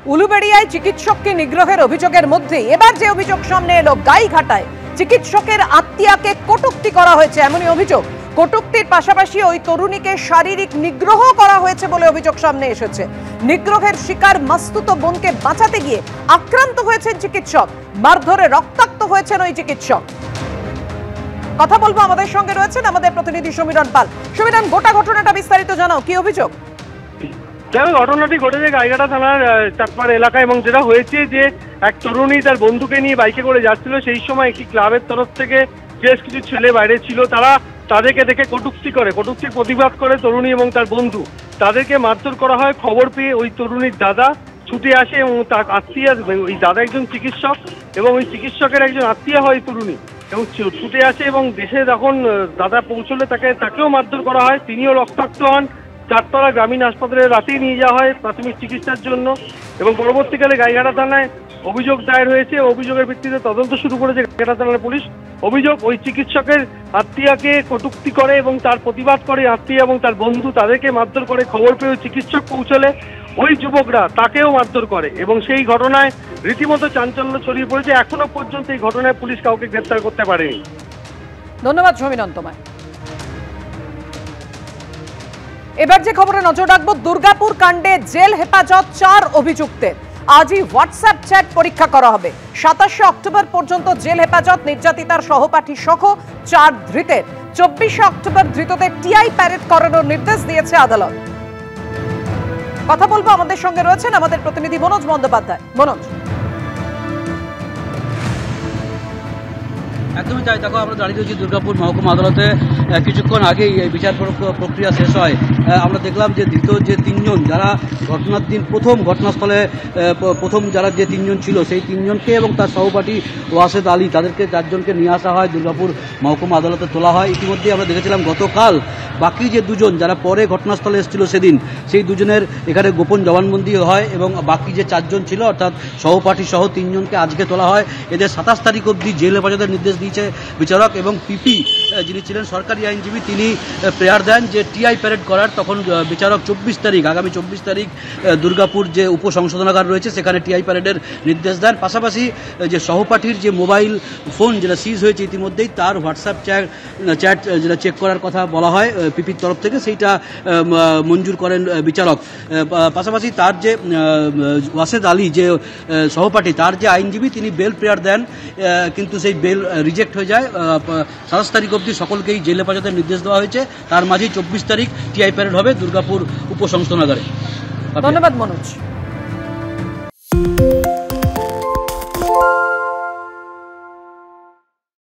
উলুবেড়িয়ায় চিকিৎসককে নিগ্রহের অভিযোগের মধ্যে এবার যে অভিযোগ সামনে এলো, গাইঘাটায় চিকিৎসকের আত্মীয়াকে কটূক্তি করা হয়েছে এমনই অভিযোগ। কটূক্তির পাশাপাশি ওই তরুণীকে শারীরিক নিগ্রহ করা হয়েছে বলে অভিযোগ সামনে এসেছে। নিগ্রহের শিকার মাস্তুত বোনকে বাঁচাতে গিয়ে আক্রান্ত হয়েছেন চিকিৎসক, মারধরে রক্তাক্ত হয়েছেন ওই চিকিৎসক। কথা বলবো, আমাদের সঙ্গে রয়েছেন আমাদের প্রতিনিধি সমীরণ পাল। সমীরণ, গোটা ঘটনাটা বিস্তারিত জানাও, কি অভিযোগ? ঘটনাটি ঘটেছে গাইঘাটা থানার চাটপাড় এলাকায় এবং যেটা হয়েছে যে এক তরুণী তার বন্ধুকে নিয়ে বাইকে করে যাচ্ছিল। সেই সময় একটি ক্লাবের তরফ থেকে বেশ কিছু ছেলে বাইরে ছিল, তারা তাদেরকে দেখে কটূক্তির প্রতিবাদ করে তরুণী এবং তার বন্ধু তাদেরকে মারধর করা হয়। খবর পেয়ে ওই তরুণীর দাদা ছুটে আসে এবং তার আত্মীয়, ওই দাদা একজন চিকিৎসক এবং ওই চিকিৎসকের একজন আত্মীয় হয় তরুণী, এবং ছুটে আসে এবং দেশে যখন দাদা পৌঁছলে তাকেও মারধর করা হয়। তিনিও রক্তাক্ত হন। চারতলা গ্রামীণ হাসপাতালে রাতেই নিয়ে যাওয়া হয় প্রাথমিক চিকিৎসার জন্য এবং পরবর্তীকালে গাইঘাটা থানায় অভিযোগ দায়ের হয়েছে। অভিযোগের ভিত্তিতে তদন্ত শুরু করেছে গাইঘাটা থানার পুলিশ। অভিযোগ, ওই চিকিৎসকের আত্মীয়াকে কটূক্তি করে এবং তার প্রতিবাদ করে আত্মীয় এবং তার বন্ধু তাদেরকে মারধর করে। খবর পেয়ে চিকিৎসক পৌঁছলে ওই যুবকরা তাকেও মারধর করে এবং সেই ঘটনায় রীতিমতো চাঞ্চল্য ছড়িয়ে পড়েছে। এখনো পর্যন্ত এই ঘটনায় পুলিশ কাউকে গ্রেপ্তার করতে পারেনি। ধন্যবাদ সমীরণ তোমায়। এবার যে খবরে নজর রাখবো, দুর্গাপুর কাণ্ডে জেল হেফাজত 4 অভিযুক্তের। আজই হোয়াটসঅ্যাপ চ্যাট পরীক্ষা করা হবে। 27 অক্টোবর পর্যন্ত জেল হেফাজত। নির্যাতিতার সহপাঠী সহ 4 ধৃতের 24 অক্টোবর ধৃতদের টিআই প্যারেড করানোর নির্দেশ দিয়েছে আদালত। কথা বলবো, আমাদের সঙ্গে রয়েছেন আমাদের প্রতিনিধি মনোজ বন্দ্যোপাধ্যায়। মনোজ, একদমই তাই। দেখো, আমরা দাঁড়িয়ে রয়েছি দুর্গাপুর মহকুমা আদালতে। কিছুক্ষণ আগেই এই বিচার প্রক্রিয়া শেষ হয়। আমরা দেখলাম যে ধৃত যে 3 জন, যারা ঘটনার দিন প্রথম ঘটনাস্থলে যারা যে 3 জন ছিল, সেই 3 জনকে এবং তার সহপাঠী ওয়াসেদ আলী, তাদেরকে 4 জনকে নিয়ে আসা হয়, দুর্গাপুর মহকুমা আদালতে তোলা হয়। ইতিমধ্যে আমরা দেখেছিলাম গতকাল বাকি যে 2 জন যারা পরে ঘটনাস্থলে এসেছিল সেদিন, সেই 2 জনের এখানে গোপন জবানবন্দি হয় এবং বাকি যে 4 জন ছিল অর্থাৎ সহপাঠী সহ 3 জনকে আজকে তোলা হয়। এদের 27 তারিখ অবধি জেল হেফাজতের নির্দেশ দিয়েছে বিচারক এবং পিপি যিনি ছিলেন সরকারি আইনজীবী, তিনি প্রেয়ার দেন যে টিআই প্যারেড করার। তখন বিচারক 24 তারিখ, আগামী 24 তারিখ দুর্গাপুর যে উপসংশোধনাগার রয়েছে সেখানে টিআই প্যারেডের নির্দেশ দেন। পাশাপাশি যে সহপাঠীর যে মোবাইল ফোন যেটা সিজ হয়েছে ইতিমধ্যেই, তার হোয়াটসঅ্যাপ চ্যাট যেটা চেক করার কথা বলা হয় পিপির তরফ থেকে, সেইটা মঞ্জুর করেন বিচারক। পাশাপাশি তার যে ওয়াসেদ আলী যে সহপাঠী, তার যে আইনজীবী, তিনি বেল প্রেয়ার দেন, কিন্তু সেই বেল রিজেক্ট হয়ে যায়। 27 তারিখ অবধি সকলকেই জেল হেফাজতের নির্দেশ দেওয়া হয়েছে। তার মাঝেই 24 তারিখ টিআই প্যারেড হবে দুর্গাপুর উপসংশোধনাগারে। ধন্যবাদ মনোজ।